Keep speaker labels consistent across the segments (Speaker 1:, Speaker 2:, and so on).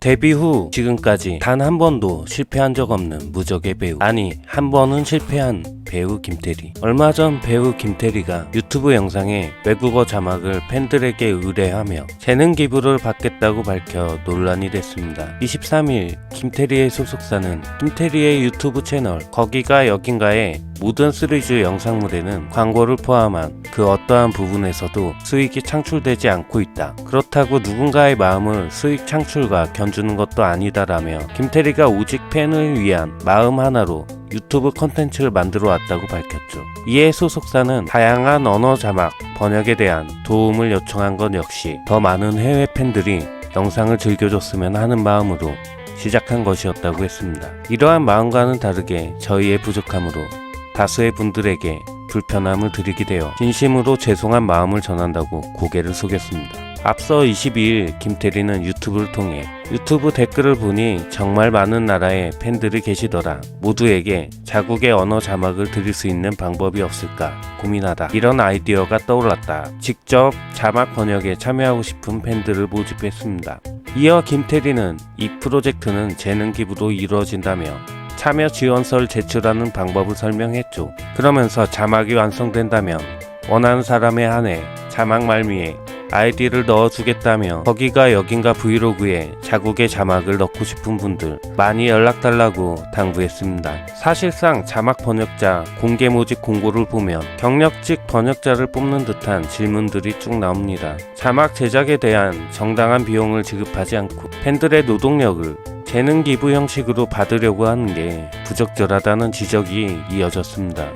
Speaker 1: 데뷔 후 지금까지 단 한 번도 실패한 적 없는 무적의 배우, 아니 한 번은 실패한 배우 김태리. 얼마 전 배우 김태리가 유튜브 영상에 외국어 자막을 팬들에게 의뢰하며 재능 기부를 받겠다고 밝혀 논란이 됐습니다. 23일 김태리의 소속사는 김태리의 유튜브 채널 거기가 여긴가의 모든 시리즈 영상물에는 광고를 포함한 그 어떠한 부분에서도 수익이 창출되지 않고 있다. 그렇다고 누군가의 마음을 수익 창출과 견주는 것도 아니다라며 김태리가 오직 팬을 위한 마음 하나로 유튜브 컨텐츠를 만들어 왔다고 밝혔죠. 이에 소속사는 다양한 언어 자막 번역에 대한 도움을 요청한 것 역시 더 많은 해외 팬들이 영상을 즐겨줬으면 하는 마음으로 시작한 것이었다고 했습니다. 이러한 마음과는 다르게 저희의 부족함으로 다수의 분들에게 불편함을 드리게 되어 진심으로 죄송한 마음을 전한다고 고개를 숙였습니다. 앞서 22일 김태리는 유튜브를 통해 유튜브 댓글을 보니 정말 많은 나라의 팬들이 계시더라. 모두에게 자국의 언어 자막을 드릴 수 있는 방법이 없을까 고민하다. 이런 아이디어가 떠올랐다. 직접 자막 번역에 참여하고 싶은 팬들을 모집했습니다. 이어 김태리는 이 프로젝트는 재능 기부로 이루어진다며 참여 지원서를 제출하는 방법을 설명했죠. 그러면서 자막이 완성된다면 원하는 사람에 한해 자막 말미에 아이디를 넣어주겠다며 거기가 여긴가 브이로그에 자국의 자막을 넣고 싶은 분들 많이 연락달라고 당부했습니다. 사실상 자막 번역자 공개 모집 공고를 보면 경력직 번역자를 뽑는 듯한 질문들이 쭉 나옵니다. 자막 제작에 대한 정당한 비용을 지급하지 않고 팬들의 노동력을 재능 기부 형식으로 받으려고 하는 게 부적절하다는 지적이 이어졌습니다.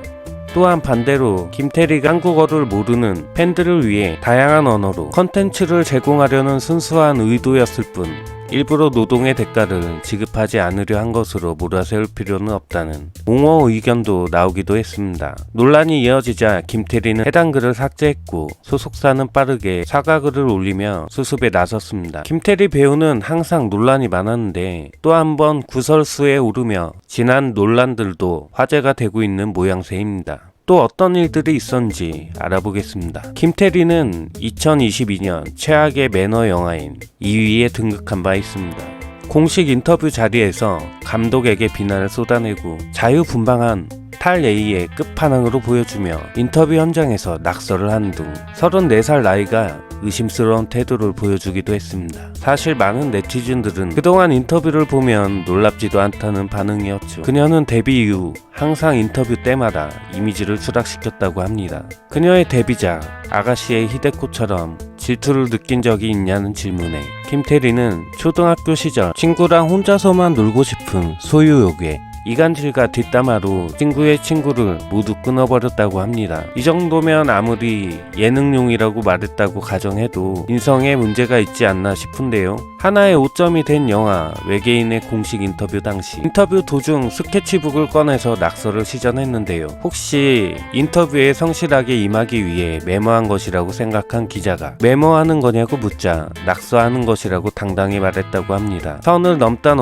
Speaker 1: 또한 반대로 김태리가 한국어를 모르는 팬들을 위해 다양한 언어로 컨텐츠를 제공하려는 순수한 의도였을 뿐 일부러 노동의 대가를 지급하지 않으려 한 것으로 몰아세울 필요는 없다는 옹호 의견도 나오기도 했습니다. 논란이 이어지자 김태리는 해당 글을 삭제했고 소속사는 빠르게 사과글을 올리며 수습에 나섰습니다. 김태리 배우는 항상 논란이 많았는데 또 한 번 구설수에 오르며 지난 논란들도 화제가 되고 있는 모양새입니다. 또 어떤 일들이 있었는지 알아보겠습니다. 김태리는 2022년 최악의 매너 영화인 2위에 등극한 바 있습니다. 공식 인터뷰 자리에서 감독에게 비난을 쏟아내고 자유분방한 탈예의의 끝판왕으로 보여주며 인터뷰 현장에서 낙서를 한 등 34살 나이가 의심스러운 태도를 보여주기도 했습니다. 사실 많은 네티즌들은 그동안 인터뷰를 보면 놀랍지도 않다는 반응이었죠. 그녀는 데뷔 이후 항상 인터뷰 때마다 이미지를 추락시켰다고 합니다. 그녀의 데뷔작 아가씨의 히데코처럼 질투를 느낀 적이 있냐는 질문에 김태리는 초등학교 시절 친구랑 혼자서만 놀고 싶은 소유욕에 이간질과 뒷담화로 친구의 친구를 모두 끊어버렸다고 합니다. 이 정도면 아무리 예능용이라고 말했다고 가정해도 인성에 문제가 있지 않나 싶은데요. 하나의 오점이 된 영화 외계인의 공식 인터뷰 당시 인터뷰 도중 스케치북을 꺼내서 낙서를 시전했는데요. 혹시 인터뷰에 성실하게 임하기 위해 메모한 것이라고 생각한 기자가 메모하는 거냐고 묻자 낙서하는 것이라고 당당히 말했다고 합니다. 선을 넘다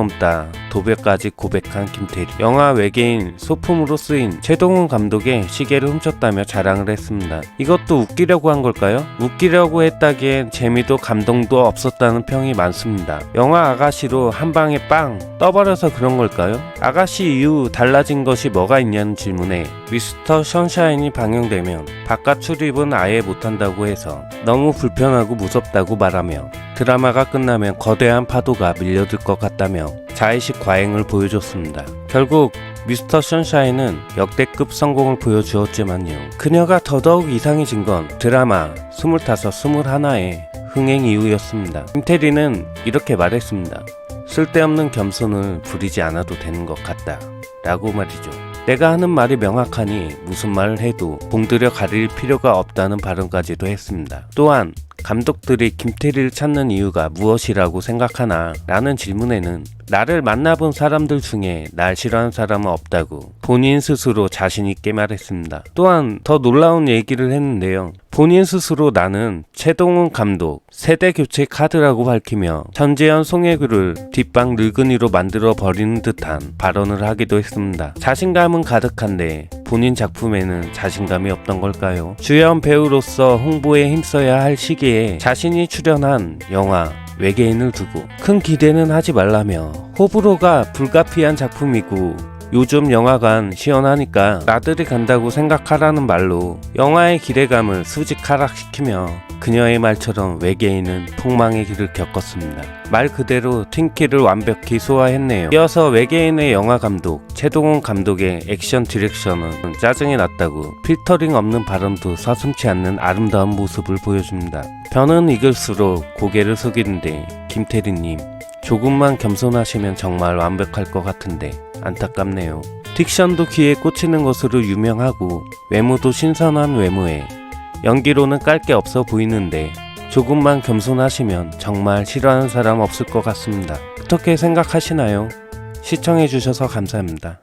Speaker 1: 도배까지 고백한 김태리. 영화 외계인 소품으로 쓰인 최동훈 감독의 시계를 훔쳤다며 자랑을 했습니다. 이것도 웃기려고 한 걸까요? 웃기려고 했다기엔 재미도 감동도 없었다는 평이 많습니다. 영화 아가씨로 한 방에 빵 떠버려서 그런 걸까요? 아가씨 이후 달라진 것이 뭐가 있냐는 질문에 미스터 션샤인이 방영되면 바깥 출입은 아예 못한다고 해서 너무 불편하고 무섭다고 말하며 드라마가 끝나면 거대한 파도가 밀려들 것 같다며 자의식 과잉을 보여줬습니다. 결국 미스터 션샤인은 역대급 성공을 보여주었지만요. 그녀가 더더욱 이상해진 건 드라마 25, 21의 흥행 이후였습니다. 김태리는 이렇게 말했습니다. 쓸데없는 겸손을 부리지 않아도 되는 것 같다 라고 말이죠. 내가 하는 말이 명확하니 무슨 말을 해도 공들여 가릴 필요가 없다는 발언까지도 했습니다. 또한 감독들이 김태리를 찾는 이유가 무엇이라고 생각하나? 라는 질문에는 나를 만나본 사람들 중에 날 싫어하는 사람은 없다고 본인 스스로 자신있게 말했습니다. 또한 더 놀라운 얘기를 했는데요. 본인 스스로 나는 최동훈 감독 세대교체 카드라고 밝히며 전재현 송혜교를 뒷방 늙은이로 만들어 버리는 듯한 발언을 하기도 했습니다. 자신감은 가득한데 본인 작품에는 자신감이 없던 걸까요? 주연 배우로서 홍보에 힘써야 할 시기에 자신이 출연한 영화 외계인을 두고 큰 기대는 하지 말라며 호불호가 불가피한 작품이고 요즘 영화관 시원하니까 나들이 간다고 생각하라는 말로 영화의 기대감을 수직 하락시키며 그녀의 말처럼 외계인은 폭망의 길을 겪었습니다. 말 그대로 틴키를 완벽히 소화했네요. 이어서 외계인의 영화 감독 최동훈 감독의 액션 디렉션은 짜증이 났다고 필터링 없는 발언도 서슴지 않는 아름다운 모습을 보여줍니다. 변은 익을수록 고개를 숙이는데 김태리님 조금만 겸손하시면 정말 완벽할 것 같은데 안타깝네요. 딕션도 귀에 꽂히는 것으로 유명하고 외모도 신선한 외모에 연기로는 깔 게 없어 보이는데 조금만 겸손하시면 정말 싫어하는 사람 없을 것 같습니다. 어떻게 생각하시나요? 시청해주셔서 감사합니다.